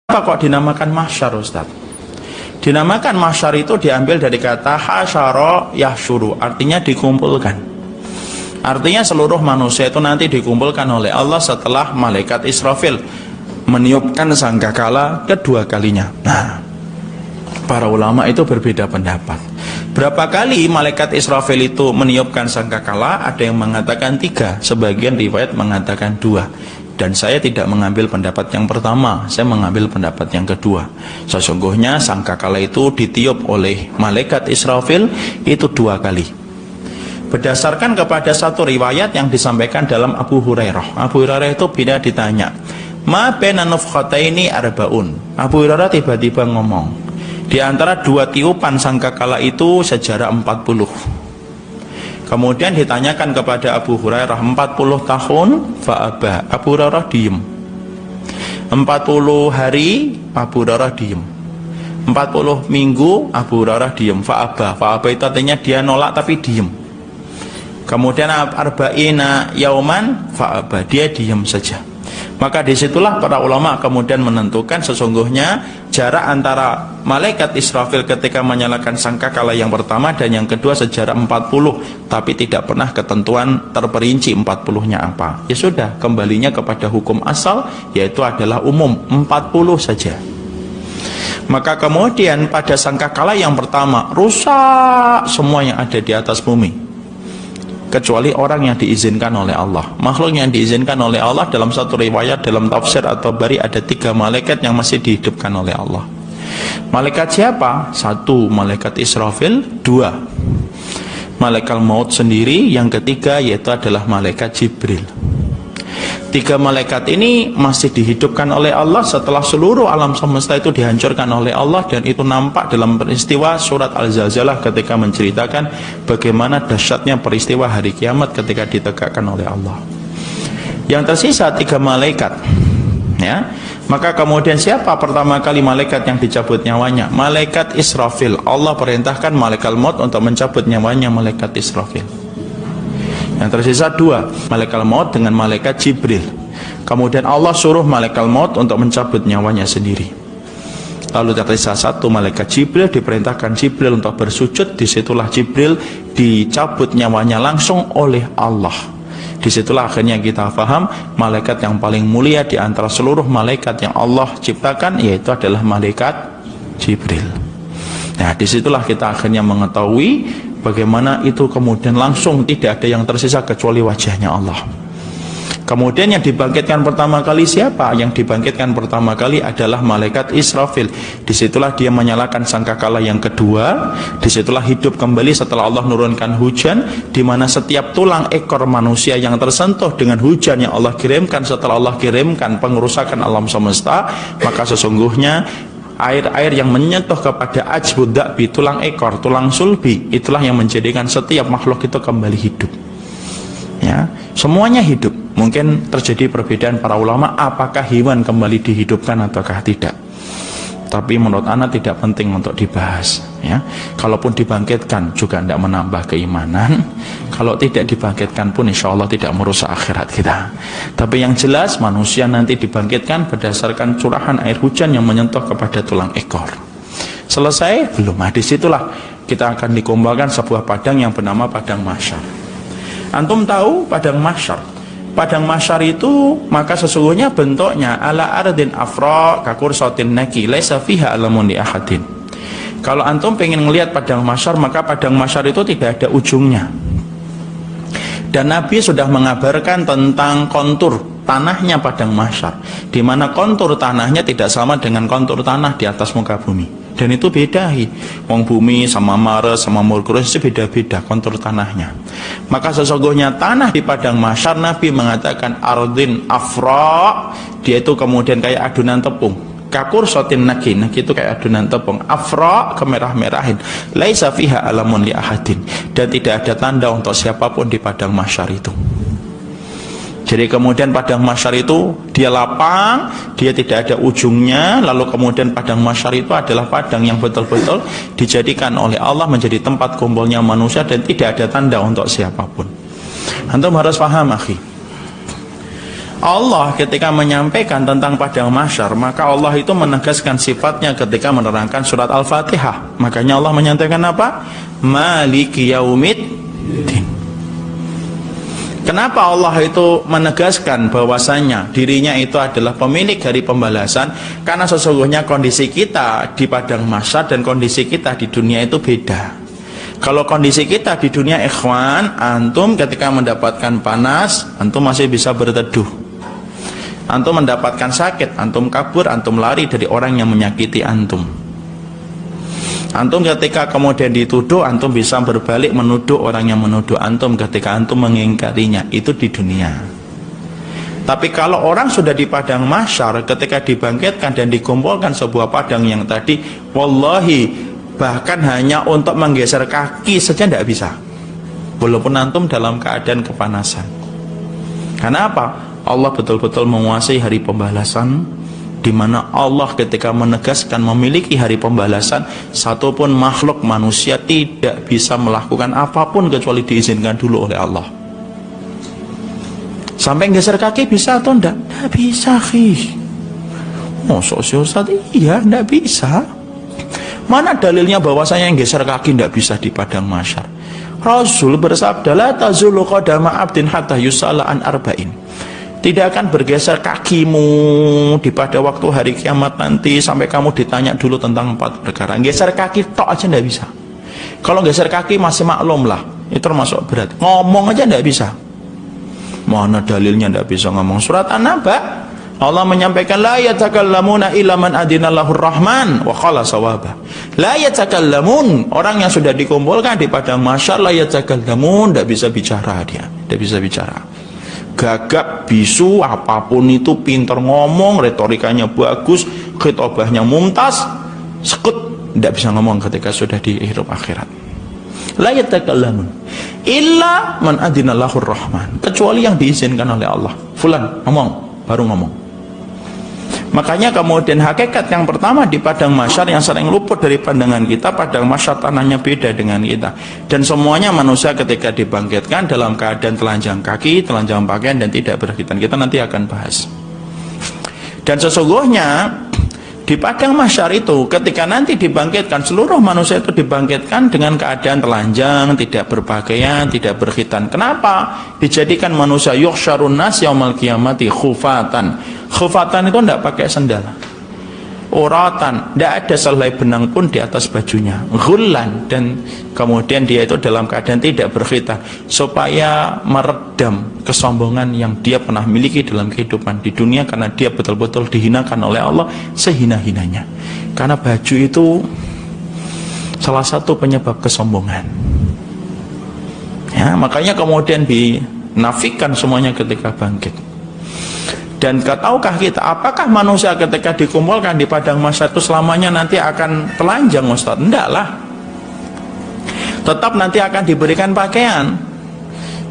Kenapa kok dinamakan mahsyar, Ustaz? Dinamakan mahsyar itu diambil dari kata hasyara yahsyuru, artinya dikumpulkan. Artinya seluruh manusia itu nanti dikumpulkan oleh Allah setelah malaikat Israfil meniupkan sangkakala kedua kalinya. Nah, para ulama itu berbeda pendapat. Berapa kali malaikat Israfil itu meniupkan sangkakala? Ada yang mengatakan 3, sebagian riwayat mengatakan 2. Dan saya tidak mengambil pendapat yang pertama, saya mengambil pendapat yang kedua. Sesungguhnya sangkakala itu ditiup oleh malaikat Israfil itu 2 kali. Berdasarkan kepada satu riwayat yang disampaikan dalam Abu Hurairah. Abu Hurairah itu bila ditanya, "Ma baina nufkhataini arbaun." Abu Hurairah tiba-tiba ngomong, di antara 2 tiupan sangkakala itu sejarah 40. Kemudian ditanyakan kepada Abu Hurairah, 40 tahun fa'aba. Abu Hurairah diem. 40 hari Abu Hurairah diem. 40 minggu Abu Hurairah diem. Fa'aba. Fa'aba itu artinya dia nolak tapi diem. Kemudian arba'ina yauman fa'aba. Dia diem saja. Maka disitulah para ulama kemudian menentukan sesungguhnya jarak antara malaikat Israfil ketika menyalakan sangkakala yang pertama dan yang kedua sejarah 40, tapi tidak pernah ketentuan terperinci 40-nya apa. Ya sudah, kembalinya kepada hukum asal, yaitu adalah umum 40 saja. Maka kemudian pada sangkakala yang pertama rusak semua yang ada di atas bumi, kecuali orang yang diizinkan oleh Allah. Makhluk yang diizinkan oleh Allah dalam satu riwayat dalam tafsir atau bari ada 3 malaikat yang masih dihidupkan oleh Allah. Malaikat siapa? 1 malaikat Israfil, 2 malaikat maut sendiri, yang ketiga yaitu adalah malaikat Jibril. 3 malaikat ini masih dihidupkan oleh Allah setelah seluruh alam semesta itu dihancurkan oleh Allah, dan itu nampak dalam peristiwa surat Al-Zalzalah ketika menceritakan bagaimana dahsyatnya peristiwa hari kiamat ketika ditegakkan oleh Allah. Yang tersisa 3 malaikat, ya. Maka kemudian siapa pertama kali malaikat yang dicabut nyawanya? Malaikat Israfil. Allah perintahkan malaikat maut untuk mencabut nyawanya malaikat Israfil. Yang tersisa 2, malaikat maut dengan malaikat Jibril. Kemudian Allah suruh malaikat maut untuk mencabut nyawanya sendiri. Lalu tersisa 1, malaikat Jibril. Diperintahkan Jibril untuk bersujud. Disitulah Jibril dicabut nyawanya langsung oleh Allah. Disitulah akhirnya kita paham malaikat yang paling mulia di antara seluruh malaikat yang Allah ciptakan yaitu adalah malaikat Jibril. Nah, disitulah kita akhirnya mengetahui bagaimana itu kemudian langsung tidak ada yang tersisa kecuali wajahnya Allah. Kemudian yang dibangkitkan pertama kali siapa? Yang dibangkitkan pertama kali adalah malaikat Israfil. Disitulah dia menyalakan sangkakala yang kedua. Disitulah hidup kembali setelah Allah menurunkan hujan, di mana setiap tulang ekor manusia yang tersentuh dengan hujan yang Allah kirimkan setelah Allah kirimkan pengerusakan alam semesta, maka sesungguhnya air-air yang menyentuh kepada ajbud da'bi, tulang ekor, tulang sulbi, itulah yang menjadikan setiap makhluk itu kembali hidup. Ya, semuanya hidup. Mungkin terjadi perbedaan para ulama apakah hewan kembali dihidupkan ataukah tidak. Tapi menurut ana tidak penting untuk dibahas, ya. Kalaupun dibangkitkan juga tidak menambah keimanan. Kalau tidak dibangkitkan pun insya Allah tidak merusak akhirat kita. Tapi yang jelas manusia nanti dibangkitkan berdasarkan curahan air hujan yang menyentuh kepada tulang ekor. Selesai? Belum. Nah, disitulah kita akan dikumpulkan sebuah padang yang bernama padang mahsyar. Antum tahu padang mahsyar? Padang mahsyar itu maka sesungguhnya bentuknya ala ardin afra kakursatin naki laisa fiha alamun li ahadin. Kalau antum pengen melihat padang mahsyar, maka padang mahsyar itu tidak ada ujungnya. Dan Nabi sudah mengabarkan tentang kontur tanahnya padang mahsyar, di mana kontur tanahnya tidak sama dengan kontur tanah di atas muka bumi. Dan itu beda, wong bumi sama Mars sama Merkurius itu beda-beda kontur tanahnya. Maka sesungguhnya tanah di padang mahsyar Nabi mengatakan ardin afra, dia itu kemudian kayak adonan tepung. Kakur sotin nakin, itu kayak adonan tepung. Afra, kemerah-merahin. Laisa fiha alamun li ahadin, dan tidak ada tanda untuk siapapun di padang mahsyar itu. Jadi kemudian padang mahsyar itu dia lapang, dia tidak ada ujungnya. Lalu kemudian padang mahsyar itu adalah padang yang betul-betul dijadikan oleh Allah menjadi tempat kumpulnya manusia dan tidak ada tanda untuk siapapun. Antum harus paham, akhi. Allah ketika menyampaikan tentang padang mahsyar, maka Allah itu menegaskan sifatnya ketika menerangkan surat Al-Fatihah. Makanya Allah menyatakan apa? Maliki yaumiddin. Kenapa Allah itu menegaskan bahwasanya dirinya itu adalah pemilik hari pembalasan? Karena sesungguhnya kondisi kita di padang mahsyar dan kondisi kita di dunia itu beda. Kalau kondisi kita di dunia, ikhwan, antum ketika mendapatkan panas, antum masih bisa berteduh. Antum mendapatkan sakit, antum kabur, antum lari dari orang yang menyakiti antum. Antum ketika kemudian dituduh, antum bisa berbalik menuduh orang yang menuduh antum ketika antum mengingkarinya. Itu di dunia. Tapi kalau orang sudah di padang mahsyar, ketika dibangkitkan dan dikumpulkan sebuah padang yang tadi, wallahi, bahkan hanya untuk menggeser kaki saja tidak bisa, walaupun antum dalam keadaan kepanasan. Karena apa? Allah betul-betul menguasai hari pembalasan, di mana Allah ketika menegaskan memiliki hari pembalasan, satupun makhluk manusia tidak bisa melakukan apapun kecuali diizinkan dulu oleh Allah. Sampai geser kaki bisa atau enggak? Enggak bisa, Ustaz, iya, enggak bisa. Mana dalilnya bahwasanya yang geser kaki enggak bisa di padang mahsyar? Rasul bersabda, la tazulu qadama abdin hatta yus'ala an arba'in. Tidak akan bergeser kakimu di pada waktu hari kiamat nanti sampai kamu ditanya dulu tentang 4 perkara. Geser kaki tok aja enggak bisa. Kalau geser kaki masih maklum lah, itu termasuk berat. Ngomong aja enggak bisa. Mana dalilnya enggak bisa ngomong? Surat An-Naba, Allah menyampaikan, la yatakallamuna illa man adinallahur rahman wa qala sawaba. La yatakallamun, orang yang sudah dikumpulkan di padang mahsyar, la yatakallamun, enggak bisa bicara dia, enggak bisa bicara. Gagap, bisu, apapun itu, pintar ngomong, retorikanya bagus, khitobahnya mumtaz, sekut, tidak bisa ngomong ketika sudah di hidup akhirat. La yatakallamun illa man adinallahur rahman, kecuali yang diizinkan oleh Allah. Fulan ngomong, baru ngomong. Makanya kemudian hakikat yang pertama di padang mahsyar yang sering luput dari pandangan kita, padang mahsyar tanahnya beda dengan kita. Dan semuanya manusia ketika dibangkitkan dalam keadaan telanjang kaki, telanjang pakaian, dan tidak berkhitan. Kita nanti akan bahas. Dan sesungguhnya di padang mahsyar itu ketika nanti dibangkitkan, seluruh manusia itu dibangkitkan dengan keadaan telanjang, tidak berpakaian, tidak berkhitan. Kenapa? Dijadikan manusia yuhsyarun nas yaumal qiyamati khufatan. Khufatan itu tidak pakai sendal, uratan, tidak ada selai benang pun di atas bajunya, ghullan, dan kemudian dia itu dalam keadaan tidak berkhitan, supaya meredam kesombongan yang dia pernah miliki dalam kehidupan di dunia, karena dia betul-betul dihinakan oleh Allah sehina-hinanya. Karena baju itu salah satu penyebab kesombongan, ya, makanya kemudian dinafikan semuanya ketika bangkit. Dan tahukah kita, apakah manusia ketika dikumpulkan di padang mahsyar itu selamanya nanti akan telanjang, Ustaz? Enggak lah. Tetap nanti akan diberikan pakaian.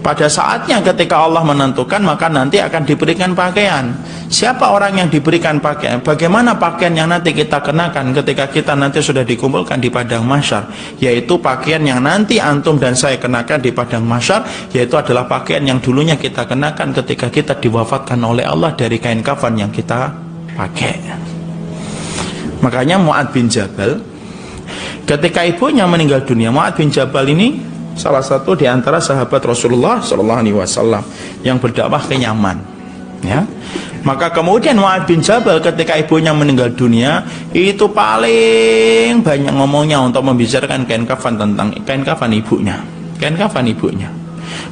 Pada saatnya ketika Allah menentukan, maka nanti akan diberikan pakaian. Siapa orang yang diberikan pakaian? Bagaimana pakaian yang nanti kita kenakan ketika kita nanti sudah dikumpulkan di padang mahsyar? Yaitu pakaian yang nanti antum dan saya kenakan di padang mahsyar, yaitu adalah pakaian yang dulunya kita kenakan ketika kita diwafatkan oleh Allah dari kain kafan yang kita pakai. Makanya Mu'adz bin Jabal, ketika ibunya meninggal dunia, Mu'adz bin Jabal ini salah satu di antara sahabat Rasulullah SAW yang berdakwah ke Yaman, ya. Maka kemudian Mu'adz bin Jabal ketika ibunya meninggal dunia itu paling banyak ngomongnya untuk membicarakan kain kafan, tentang kain kafan ibunya, kain kafan ibunya.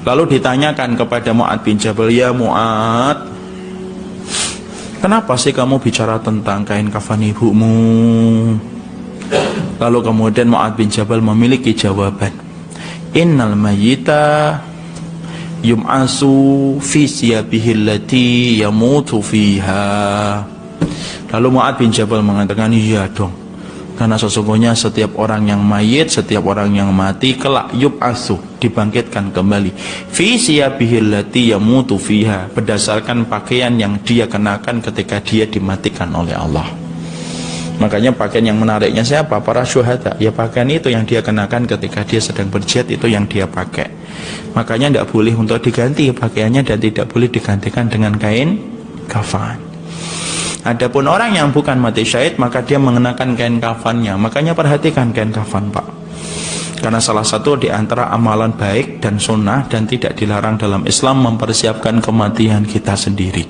Lalu ditanyakan kepada Mu'adz bin Jabal, ya Mu'adz, kenapa sih kamu bicara tentang kain kafan ibumu? Lalu kemudian Mu'adz bin Jabal memiliki jawaban, innal mayyita yum'asu fi siyabihi allati yamutu fiha. Lalu Mu'adz bin Jabal mengatakan, iya dong, karena sesungguhnya setiap orang yang mayit, setiap orang yang mati kelak yub'asu, dibangkitkan kembali, fi siyabihi allati yamutu fiha, berdasarkan pakaian yang dia kenakan ketika dia dimatikan oleh Allah. Makanya pakaian yang menariknya siapa? Para syuhada. Ya pakaian itu yang dia kenakan ketika dia sedang berjihad, itu yang dia pakai. Makanya tidak boleh untuk diganti pakaiannya dan tidak boleh digantikan dengan kain kafan. Adapun orang yang bukan mati syahid, maka dia mengenakan kain kafannya. Makanya perhatikan kain kafan, Pak. Karena salah satu di antara amalan baik dan sunnah dan tidak dilarang dalam Islam mempersiapkan kematian kita sendiri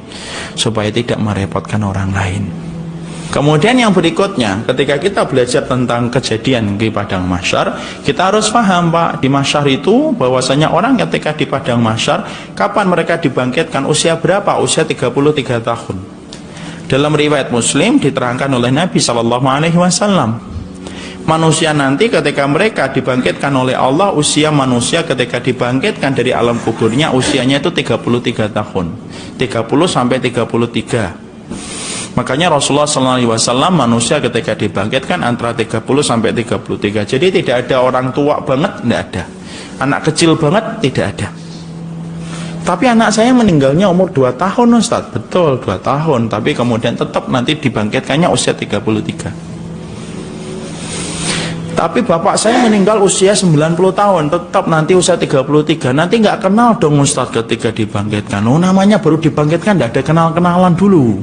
supaya tidak merepotkan orang lain. Kemudian yang berikutnya, ketika kita belajar tentang kejadian di padang mahsyar, kita harus paham, Pak, di mahsyar itu bahwasanya orang ketika di padang mahsyar, kapan mereka dibangkitkan, usia berapa? Usia 33 tahun. Dalam riwayat Muslim diterangkan oleh Nabi SAW, manusia nanti ketika mereka dibangkitkan oleh Allah, usia manusia ketika dibangkitkan dari alam kuburnya usianya itu 33 tahun, 30 sampai 33. Makanya Rasulullah SAW manusia ketika dibangkitkan antara 30 sampai 33. Jadi tidak ada orang tua banget, tidak ada. Anak kecil banget, tidak ada. Tapi anak saya meninggalnya umur 2 tahun, Ustaz. Betul, 2 tahun. Tapi kemudian tetap nanti dibangkitkannya usia 33. Tapi bapak saya meninggal usia 90 tahun, tetap nanti usia 33. Nanti nggak kenal dong Ustaz ketika dibangkitkan. Oh, namanya baru dibangkitkan, tidak ada kenal-kenalan dulu.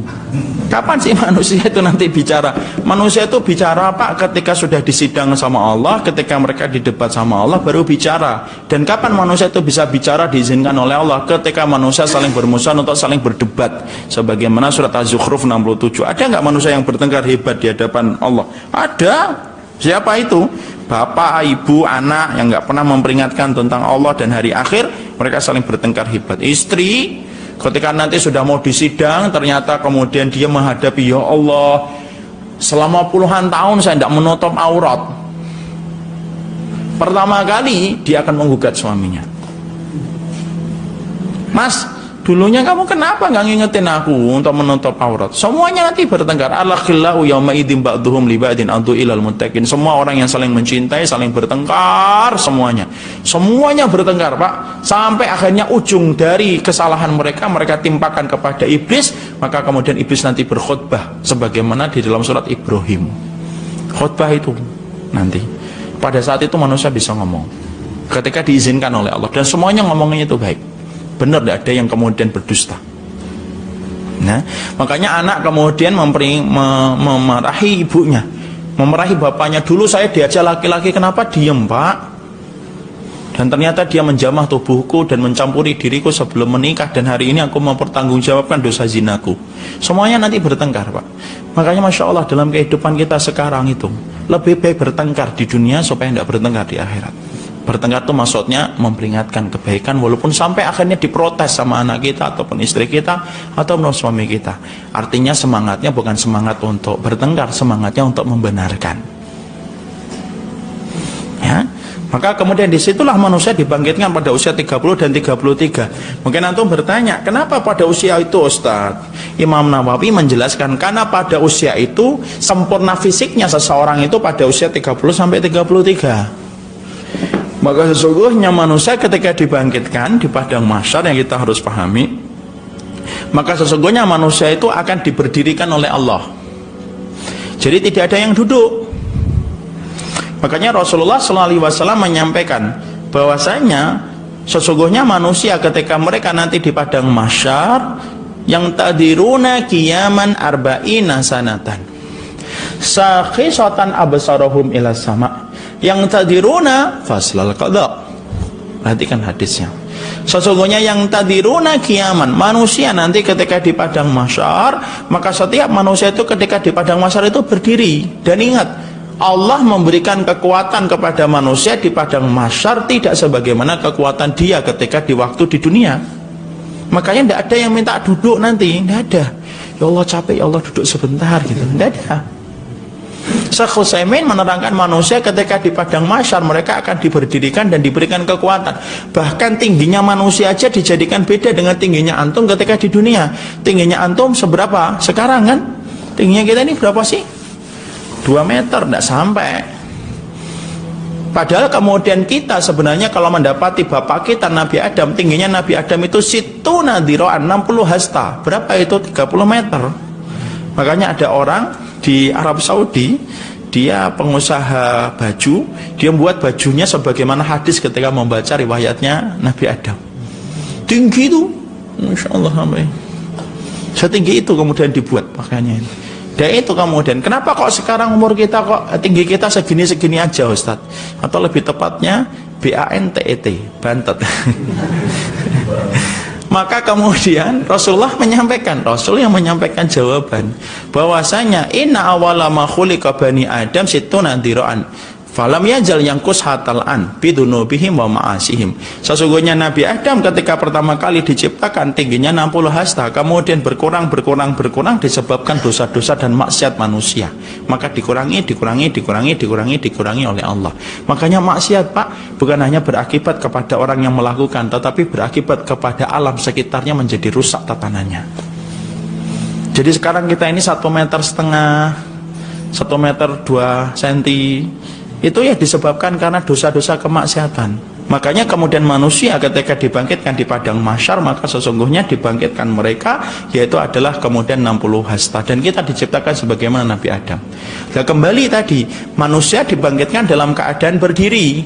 Kapan sih manusia itu nanti bicara? Manusia itu bicara, Pak, ketika sudah disidang sama Allah, ketika mereka didebat sama Allah, baru bicara. Dan kapan manusia itu bisa bicara diizinkan oleh Allah? Ketika manusia saling bermusuhan untuk saling berdebat. Sebagaimana surat Az-Zukhruf 67. Ada nggak manusia yang bertengkar hebat di hadapan Allah? Ada. Siapa itu? Bapak, ibu, anak yang nggak pernah memperingatkan tentang Allah dan hari akhir, mereka saling bertengkar hebat. Istri, ketika nanti sudah mau disidang, ternyata kemudian dia menghadapi, ya Allah, selama puluhan tahun saya tidak menutup aurat. Pertama kali dia akan menggugat suaminya. Mas, dulunya kamu kenapa nggak ngingetin aku untuk menutup aurat? Semuanya nanti bertengkar. Al-khillau yawma idzin ba'dhum li ba'din adu ilal muttaqin. Semua orang yang saling mencintai saling bertengkar semuanya. Semuanya bertengkar, Pak. Sampai akhirnya ujung dari kesalahan mereka timpakan kepada iblis, maka kemudian iblis nanti berkhutbah sebagaimana di dalam surat Ibrahim. Khutbah itu nanti pada saat itu manusia bisa ngomong ketika diizinkan oleh Allah dan semuanya ngomongnya itu baik. Benar, tidak ada yang kemudian berdusta. Nah, makanya anak kemudian memarahi ibunya, memarahi bapaknya. Dulu saya diajak laki-laki, kenapa diem, Pak? Dan ternyata dia menjamah tubuhku dan mencampuri diriku sebelum menikah, dan hari ini aku mempertanggungjawabkan dosa zinaku. Semuanya nanti bertengkar, Pak. Makanya Masya Allah dalam kehidupan kita sekarang itu lebih baik bertengkar di dunia supaya tidak bertengkar di akhirat. Bertengkar itu maksudnya memperingatkan kebaikan walaupun sampai akhirnya diprotes sama anak kita ataupun istri kita ataupun suami kita. Artinya semangatnya bukan semangat untuk bertengkar, semangatnya untuk membenarkan. Ya. Maka kemudian disitulah manusia dibangkitkan pada usia 30 dan 33. Mungkin antum bertanya, kenapa pada usia itu, Ustaz? Imam Nawawi menjelaskan karena pada usia itu sempurna fisiknya seseorang itu pada usia 30 sampai 33. Maka sesungguhnya manusia ketika dibangkitkan di padang mahsyar yang kita harus pahami, maka sesungguhnya manusia itu akan diberdirikan oleh Allah. Jadi tidak ada yang duduk. Makanya Rasulullah SAW menyampaikan bahwasanya sesungguhnya manusia ketika mereka nanti di padang mahsyar yang tadiruna qiyaman arba'ina sanatan sakhisatan absarohum ila sama yang tadiruna faslal qada. Perhatikan hadisnya. Sesungguhnya yang tadiruna kiaman, manusia nanti ketika di padang mahsyar, maka setiap manusia itu ketika di padang mahsyar itu berdiri. Dan ingat, Allah memberikan kekuatan kepada manusia di padang mahsyar tidak sebagaimana kekuatan dia ketika di waktu di dunia. Makanya tidak ada yang minta duduk nanti, tidak ada. Ya Allah capek, ya Allah duduk sebentar gitu, tidak ada. Syekh Utsaimin menerangkan manusia ketika di padang mahsyar mereka akan diberdirikan dan diberikan kekuatan. Bahkan tingginya manusia aja dijadikan beda dengan tingginya antum ketika di dunia. Tingginya antum seberapa? Sekarang kan tingginya kita ini berapa sih? 2 meter, tidak sampai. Padahal kemudian kita sebenarnya kalau mendapati bapak kita Nabi Adam, tingginya Nabi Adam itu situ nadhiro'an 60 hasta. Berapa itu? 30 meter. Makanya ada orang di Arab Saudi, dia pengusaha baju, dia membuat bajunya sebagaimana hadis ketika membaca riwayatnya Nabi Adam. Tinggi itu, Masya Allah. Setinggi itu kemudian dibuat pakaiannya itu. Dan itu kemudian, kenapa kok sekarang umur kita kok tinggi kita segini-segini aja Ustaz? Atau lebih tepatnya BANTET, bantet. Maka kemudian Rasulullah menyampaikan, Rasul yang menyampaikan jawaban bahwasanya inna awwala ma khuliqa bani Adam sittuna dzira'an falam yajal yangkus hatal an bidunubihim wa ma'asihim. Sesungguhnya Nabi Adam ketika pertama kali diciptakan tingginya 60 hasta, kemudian berkurang disebabkan dosa-dosa dan maksiat manusia. Maka dikurangi oleh Allah. Makanya maksiat Pak bukan hanya berakibat kepada orang yang melakukan, tetapi berakibat kepada alam sekitarnya menjadi rusak tatanannya. Jadi sekarang kita ini 1,5 meter, 1 meter 2 senti, itu ya disebabkan karena dosa-dosa kemaksiatan. Makanya kemudian manusia ketika dibangkitkan di padang mahsyar, maka sesungguhnya dibangkitkan mereka yaitu adalah kemudian 60 hasta, dan kita diciptakan sebagaimana Nabi Adam. Nah kembali tadi, manusia dibangkitkan dalam keadaan berdiri,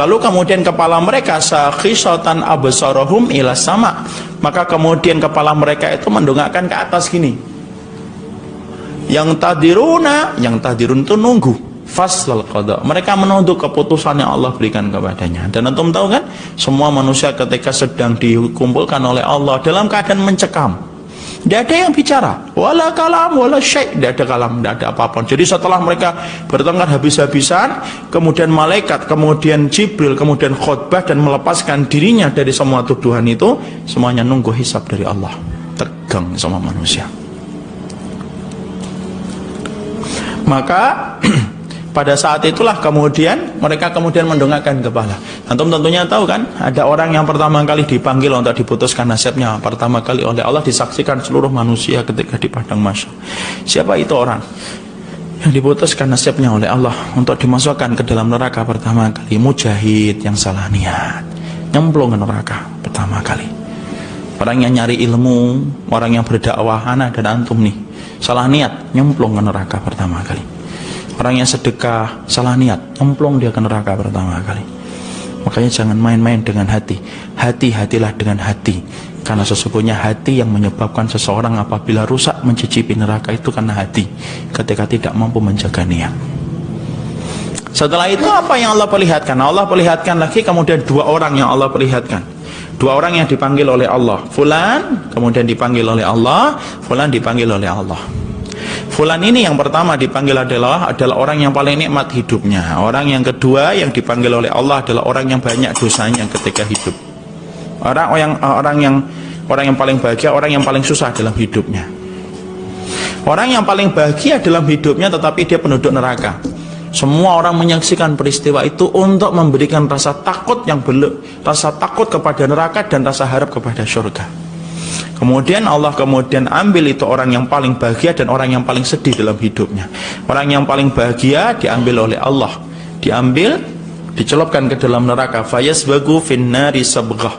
lalu kemudian kepala mereka sakhisatan absarahum ila sama, maka kemudian kepala mereka itu mendongakkan ke atas gini. Yang tadirun itu nunggu faslal qada, mereka menunggu keputusan yang Allah berikan kepadanya. Dan antum tahu kan, semua manusia ketika sedang dikumpulkan oleh Allah dalam keadaan mencekam, tidak ada yang bicara, wala kalam wala syai', tidak ada kalam, tidak ada apapun. Jadi setelah mereka bertengkar habis-habisan, kemudian malaikat, kemudian Jibril, kemudian khutbah dan melepaskan dirinya dari semua tuduhan itu, semuanya nunggu hisab dari Allah. Tegang sama manusia. Maka pada saat itulah kemudian mereka kemudian mendongakkan kepala. Antum tentunya tahu kan, ada orang yang pertama kali dipanggil untuk diputuskan nasibnya pertama kali oleh Allah, disaksikan seluruh manusia ketika di padang mahsyar. Siapa itu orang yang diputuskan nasibnya oleh Allah untuk dimasukkan ke dalam neraka pertama kali? Mujahid yang salah niat, nyemplung ke neraka pertama kali. Orang yang nyari ilmu, orang yang berdakwah, ana dan antum nih, salah niat, nyemplung ke neraka pertama kali. Orang yang sedekah, salah niat, nyemplung dia ke neraka pertama kali. Makanya jangan main-main dengan hati. Hati-hatilah dengan hati, karena sesungguhnya hati yang menyebabkan seseorang apabila rusak mencicipi neraka itu karena hati, ketika tidak mampu menjaga niat. Setelah itu apa yang Allah perlihatkan? Allah perlihatkan lagi kemudian 2 orang yang Allah perlihatkan. 2 orang yang dipanggil oleh Allah. Fulan kemudian dipanggil oleh Allah, Fulan dipanggil oleh Allah. Fulan ini yang pertama dipanggil adalah orang yang paling nikmat hidupnya. Orang yang kedua yang dipanggil oleh Allah adalah orang yang banyak dosanya ketika hidup. Orang yang paling bahagia, orang yang paling susah dalam hidupnya. Orang yang paling bahagia dalam hidupnya tetapi dia penduduk neraka. Semua orang menyaksikan peristiwa itu untuk memberikan rasa takut rasa takut kepada neraka dan rasa harap kepada surga. Kemudian Allah kemudian ambil itu orang yang paling bahagia dan orang yang paling sedih dalam hidupnya. Orang yang paling bahagia diambil oleh Allah, dicelupkan ke dalam neraka. Fayasbagu finnari sabghah.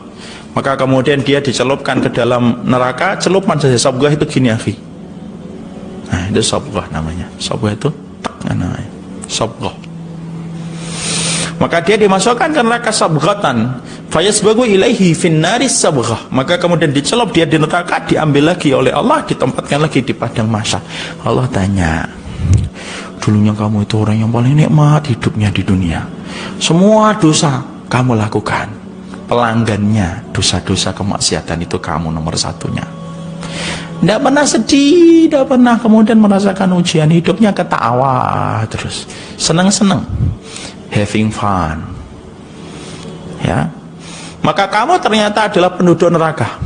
Maka kemudian dia dicelupkan ke dalam neraka, celupan saja. Sabghah itu gini akhi. Nah, itu sabghah namanya. Sabghah itu namanya. Sabghah. Maka dia dimasukkan ke neraka sabghatan. Fayasbagu ilaihi finnari sabghah. Maka kemudian dicelup dia di neraka, diambil lagi oleh Allah, ditempatkan lagi di padang mahsyar. Allah tanya, dulunya kamu itu orang yang paling nikmat hidupnya di dunia, semua dosa kamu lakukan, pelanggannya dosa-dosa kemaksiatan itu kamu nomor satunya. Tidak pernah sedih, tidak pernah kemudian merasakan ujian, hidupnya ketawa terus, senang-senang, having fun, ya. Maka kamu ternyata adalah penduduk neraka,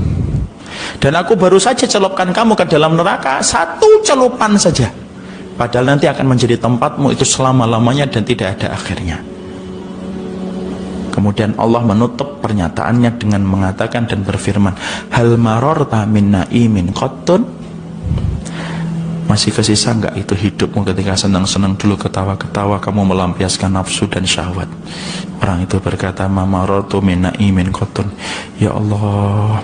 dan aku baru saja celupkan kamu ke dalam neraka, 1 celupan saja, padahal nanti akan menjadi tempatmu itu selama-lamanya dan tidak ada akhirnya. Kemudian Allah menutup pernyataannya dengan mengatakan dan berfirman, hal marorta min na'imin qattun, masih kesisa enggak itu hidupmu ketika senang-senang dulu, ketawa-ketawa kamu melampiaskan nafsu dan syahwat? Orang itu berkata, ma marortu min na'imin qattun, ya Allah,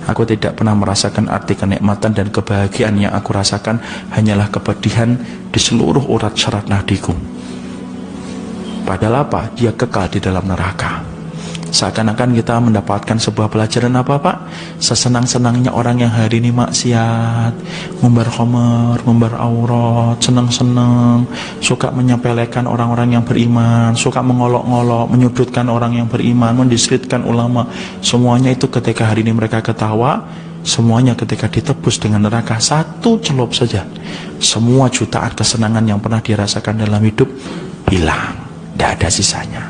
aku tidak pernah merasakan arti kenikmatan dan kebahagiaan. Yang aku rasakan hanyalah kepedihan di seluruh urat syaraf nadiku. Padahal apa? Dia kekal di dalam neraka. Seakan-akan kita mendapatkan sebuah pelajaran apa Pak? sesenang-senangnya orang yang hari ini maksiat, ngumbar khamar, ngumbar aurat, senang-senang, suka menyepelekan orang-orang yang beriman, suka mengolok-ngolok, menyudutkan orang yang beriman, mendiskreditkan ulama, semuanya itu ketika hari ini mereka ketawa, semuanya ketika ditebus dengan neraka satu celup saja, semua jutaan kesenangan yang pernah dirasakan dalam hidup hilang, tidak ada sisanya.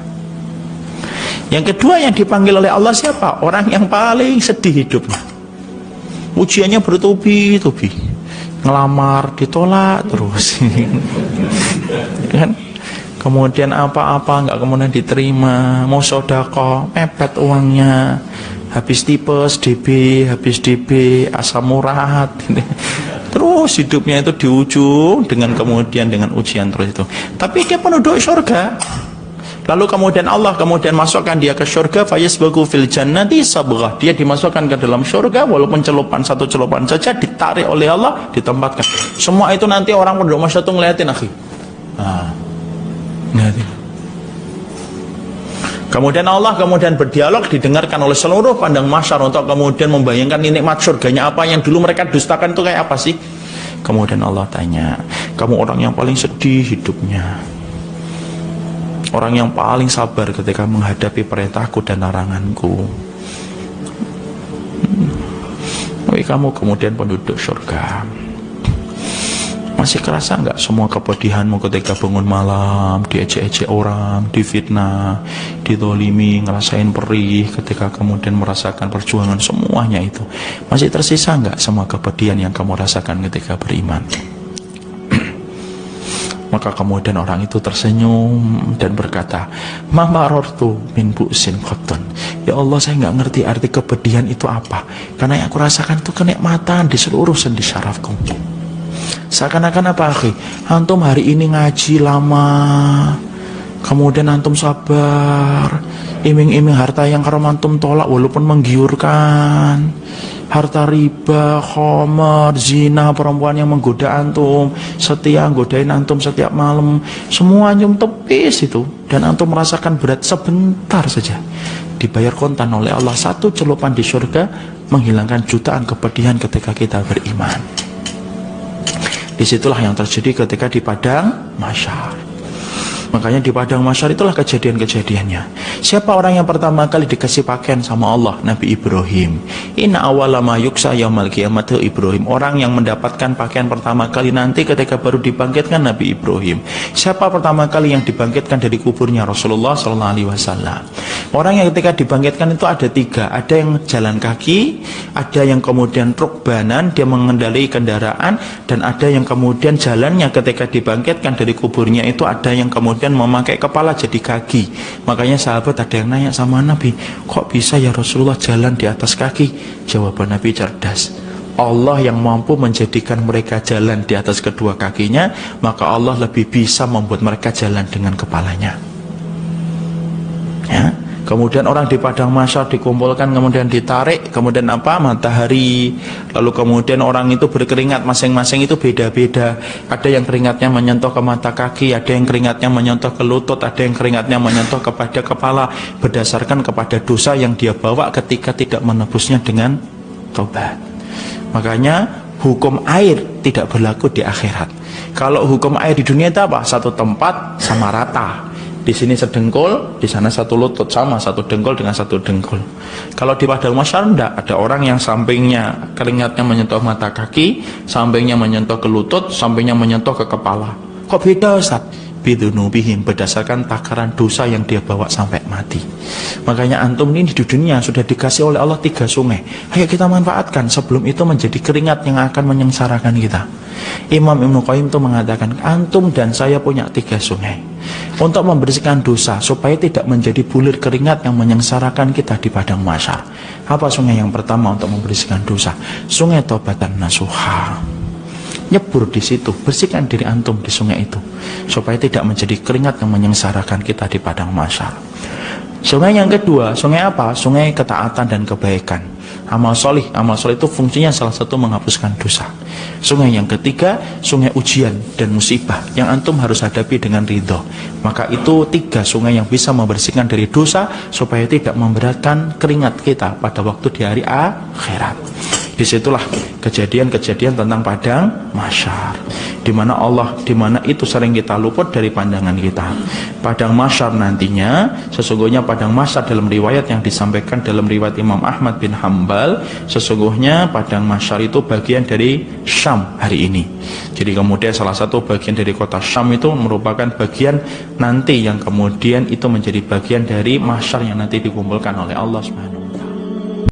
Yang kedua yang dipanggil oleh Allah siapa? Orang yang paling sedih hidupnya, ujiannya bertubi-tubi, ngelamar ditolak terus kan? Kemudian apa-apa nggak kemudian diterima, mau sedekah mepet uangnya, habis tipes DB, habis DB asam urat terus hidupnya itu di ujung dengan kemudian dengan ujian terus itu. Tapi dia penduduk surga. Lalu kemudian Allah kemudian masukkan dia ke surga, fayasbagu fil jannati sabghah. Dia dimasukkan ke dalam surga walaupun celupan, satu celupan saja ditarik oleh Allah, ditempatkan. Semua itu nanti orang penduduk masyarakat itu ngeliatin, akhi. Ngeliatin. Kemudian Allah kemudian berdialog, didengarkan oleh seluruh pandang masyar untuk kemudian membayangkan nikmat surganya apa yang dulu mereka dustakan itu kayak apa sih. Kemudian Allah tanya, kamu orang yang paling sedih hidupnya, orang yang paling sabar ketika menghadapi perintahku dan laranganku. Tapi kamu kemudian penduduk surga, masih kerasa nggak semua kepedihanmu ketika bangun malam, diejek-ejek orang, difitnah, didolimi, ngerasain perih ketika kemudian merasakan perjuangan semuanya itu? Masih tersisa nggak semua kepedihan yang kamu rasakan ketika beriman? Maka kemudian orang itu tersenyum dan berkata, ma marartu min bu'sin qattun. Ya Allah, saya nggak ngerti arti kepedihan itu apa, karena yang aku rasakan itu kenikmatan di seluruh sendi syarafku. Seakan-akan apa, akhi? Antum hari ini ngaji lama, kemudian antum sabar, iming-iming harta yang karam antum tolak walaupun menggiurkan, harta riba, khamar, zina, perempuan yang menggoda antum, setia godain antum setiap malam, semua antum tepis itu, dan antum merasakan berat sebentar saja, dibayar kontan oleh Allah satu celupan di surga, menghilangkan jutaan kepedihan ketika kita beriman. Disitulah yang terjadi ketika di padang mahsyar. Makanya di padang mahsyar itulah kejadian-kejadiannya. Siapa orang yang pertama kali dikasih pakaian sama Allah? Nabi Ibrahim. Inna awwala ma yuksa yaumal qiyamati Ibrahim. Orang yang mendapatkan pakaian pertama kali nanti ketika baru dibangkitkan Nabi Ibrahim. Siapa pertama kali yang dibangkitkan dari kuburnya? Rasulullah SAW. Orang yang ketika dibangkitkan itu ada tiga. Ada yang jalan kaki, ada yang kemudian rukbanan, dia mengendarai kendaraan, dan ada yang kemudian jalannya ketika dibangkitkan dari kuburnya itu ada yang kemudian memakai kepala jadi kaki. Makanya sahabat ada yang nanya sama Nabi, kok bisa ya Rasulullah jalan di atas kaki? Jawaban Nabi cerdas, Allah yang mampu menjadikan mereka jalan di atas kedua kakinya, maka Allah lebih bisa membuat mereka jalan dengan kepalanya. Ya. Kemudian orang di padang mahsyar dikumpulkan, kemudian ditarik, kemudian apa? Matahari. Lalu kemudian orang itu berkeringat, masing-masing itu beda-beda. Ada yang keringatnya menyentuh ke mata kaki, ada yang keringatnya menyentuh ke lutut, ada yang keringatnya menyentuh kepada kepala, berdasarkan kepada dosa yang dia bawa ketika tidak menebusnya dengan taubat. Makanya hukum air tidak berlaku di akhirat. Kalau hukum air di dunia itu apa? Satu tempat sama rata. Di sini sedengkul, di sana satu lutut, sama satu dengkul dengan satu dengkul. Kalau di padang mahsyar enggak, ada orang yang sampingnya keringatnya menyentuh mata kaki, sampingnya menyentuh ke lutut, sampingnya menyentuh ke kepala. Kok beda, Ustaz? Bidunubihim, berdasarkan takaran dosa yang dia bawa sampai mati. Makanya antum ini di dunia sudah dikasih oleh Allah 3 sungai. Ayo kita manfaatkan sebelum itu menjadi keringat yang akan menyengsarakan kita. Imam Ibnu Qayyim itu mengatakan, antum dan saya punya 3 sungai untuk membersihkan dosa supaya tidak menjadi bulir keringat yang menyengsarakan kita di padang mahsyar. Apa sungai yang pertama untuk membersihkan dosa? Sungai Taubatan Nasuha. Nyebur di situ, bersihkan diri antum di sungai itu supaya tidak menjadi keringat yang menyengsarakan kita di padang mahsyar. Sungai yang kedua, sungai apa? Sungai ketaatan dan kebaikan. Amal solih itu fungsinya salah satu menghapuskan dosa. Sungai yang ketiga, sungai ujian dan musibah yang antum harus hadapi dengan ridho. Maka itu 3 sungai yang bisa membersihkan dari dosa supaya tidak memberatkan keringat kita pada waktu di hari akhirat. Disitulah kejadian-kejadian tentang padang mahsyar, di mana itu sering kita luput dari pandangan kita. Padang mahsyar nantinya, sesungguhnya padang mahsyar dalam riwayat yang disampaikan dalam riwayat Imam Ahmad bin Hambal, sesungguhnya padang mahsyar itu bagian dari Syam hari ini. Jadi kemudian salah satu bagian dari kota Syam itu merupakan bagian nanti yang kemudian itu menjadi bagian dari mahsyar yang nanti dikumpulkan oleh Allah Subhanahu